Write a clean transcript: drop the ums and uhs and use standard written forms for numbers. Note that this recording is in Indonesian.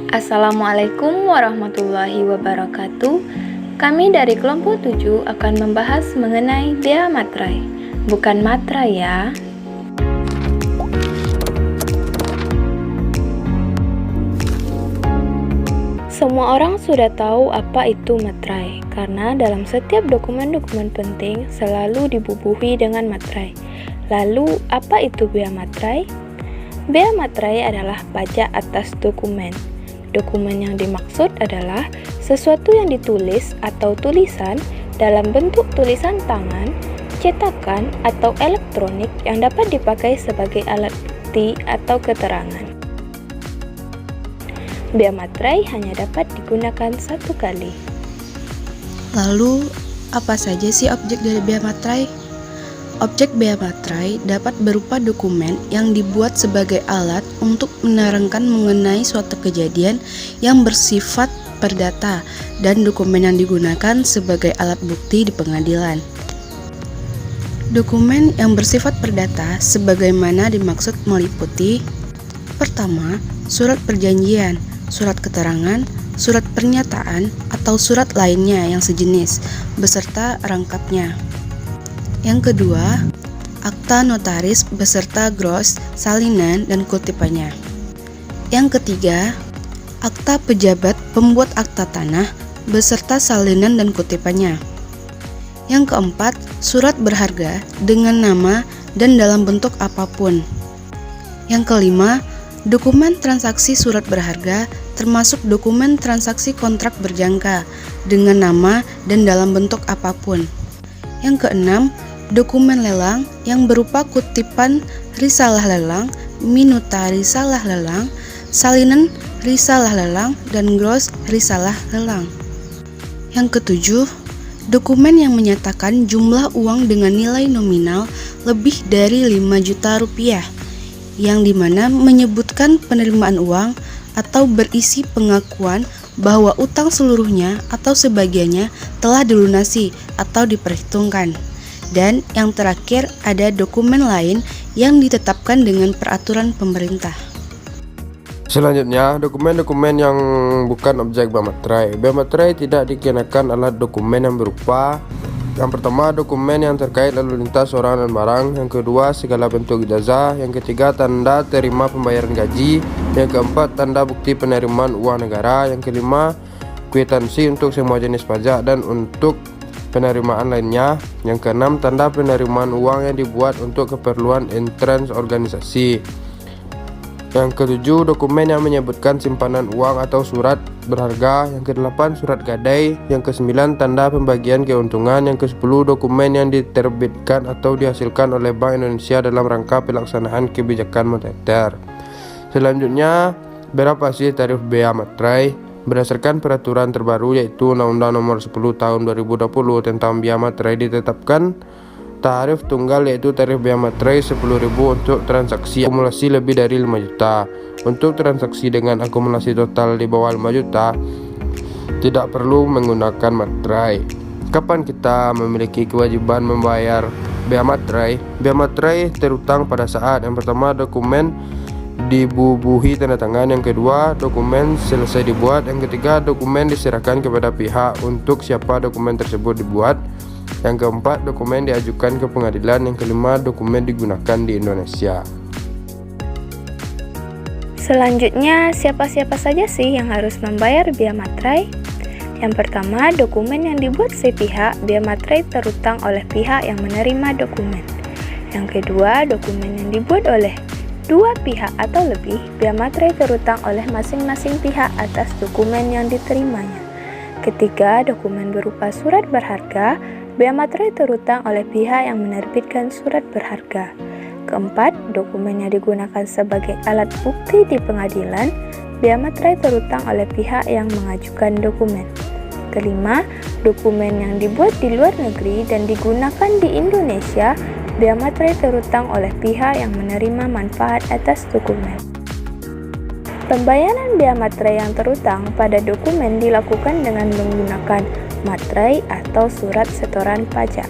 Assalamualaikum warahmatullahi wabarakatuh. Kami dari kelompok 7 akan membahas mengenai bea materai. Bukan materai ya. Semua orang sudah tahu apa itu materai, karena dalam setiap dokumen-dokumen penting selalu dibubuhi dengan materai. Lalu, apa itu bea materai? Bea materai adalah pajak atas dokumen. Dokumen yang dimaksud adalah sesuatu yang ditulis atau tulisan dalam bentuk tulisan tangan, cetakan, atau elektronik yang dapat dipakai sebagai alat bukti atau keterangan. Bea materai hanya dapat digunakan satu kali. Lalu, apa saja sih objek dari bea materai? Objek bea materai dapat berupa dokumen yang dibuat sebagai alat untuk menerangkan mengenai suatu kejadian yang bersifat perdata dan dokumen yang digunakan sebagai alat bukti di pengadilan. Dokumen yang bersifat perdata sebagaimana dimaksud meliputi: pertama, surat perjanjian, surat keterangan, surat pernyataan, atau surat lainnya yang sejenis, beserta rangkapnya. Yang kedua, akta notaris beserta gros, salinan, dan kutipannya. Yang ketiga, akta pejabat pembuat akta tanah beserta salinan dan kutipannya. Yang keempat, surat berharga dengan nama dan dalam bentuk apapun. Yang kelima, dokumen transaksi surat berharga termasuk dokumen transaksi kontrak berjangka dengan nama dan dalam bentuk apapun. Yang keenam, dokumen lelang yang berupa kutipan risalah lelang, minuta risalah lelang, salinan risalah lelang, dan gros risalah lelang. Yang ketujuh, dokumen yang menyatakan jumlah uang dengan nilai nominal lebih dari 5 juta rupiah, yang dimana menyebutkan penerimaan uang atau berisi pengakuan bahwa utang seluruhnya atau sebagiannya telah dilunasi atau diperhitungkan. Dan yang terakhir, ada dokumen lain yang ditetapkan dengan peraturan pemerintah. Selanjutnya, dokumen-dokumen yang bukan objek bea materai. Bea materai tidak dikenakan alat dokumen yang berupa: yang pertama, dokumen yang terkait lalu lintas orang dan barang. Yang kedua, segala bentuk ijazah. Yang ketiga, tanda terima pembayaran gaji. Yang keempat, tanda bukti penerimaan uang negara. Yang kelima, kwitansi untuk semua jenis pajak dan untuk penerimaan lainnya. Yang keenam, tanda penerimaan uang yang dibuat untuk keperluan entrans organisasi. Yang ketujuh, dokumen yang menyebutkan simpanan uang atau surat berharga. Yang kedelapan, surat gadai. Yang kesembilan, tanda pembagian keuntungan. Yang kesepuluh, dokumen yang diterbitkan atau dihasilkan oleh Bank Indonesia dalam rangka pelaksanaan kebijakan moneter. Selanjutnya, berapa sih tarif bea materai? Berdasarkan peraturan terbaru yaitu Undang-Undang Nomor 10 Tahun 2020 tentang bea materai, ditetapkan tarif tunggal yaitu tarif bea materai 10.000 untuk transaksi akumulasi lebih dari 5 juta. Untuk transaksi dengan akumulasi total di bawah 5 juta tidak perlu menggunakan materai. Kapan kita memiliki kewajiban membayar bea materai? Bea materai terutang pada saat yang pertama, dokumen dibubuhi tanda tangan. Yang kedua, dokumen selesai dibuat. Yang ketiga, dokumen diserahkan kepada pihak untuk siapa dokumen tersebut dibuat. Yang keempat, dokumen diajukan ke pengadilan. Yang kelima, dokumen digunakan di Indonesia. Selanjutnya, siapa-siapa saja sih yang harus membayar bea materai? Yang pertama, dokumen yang dibuat sepihak, bea materai terutang oleh pihak yang menerima dokumen. Yang kedua, dokumen yang dibuat oleh dua pihak atau lebih, bea materai terutang oleh masing-masing pihak atas dokumen yang diterimanya. Ketiga, dokumen berupa surat berharga, bea materai terutang oleh pihak yang menerbitkan surat berharga. Keempat, dokumen yang digunakan sebagai alat bukti di pengadilan, bea materai terutang oleh pihak yang mengajukan dokumen. Kelima, dokumen yang dibuat di luar negeri dan digunakan di Indonesia, bea materai terutang oleh pihak yang menerima manfaat atas dokumen. Pembayaran bea materai yang terutang pada dokumen dilakukan dengan menggunakan materai atau surat setoran pajak.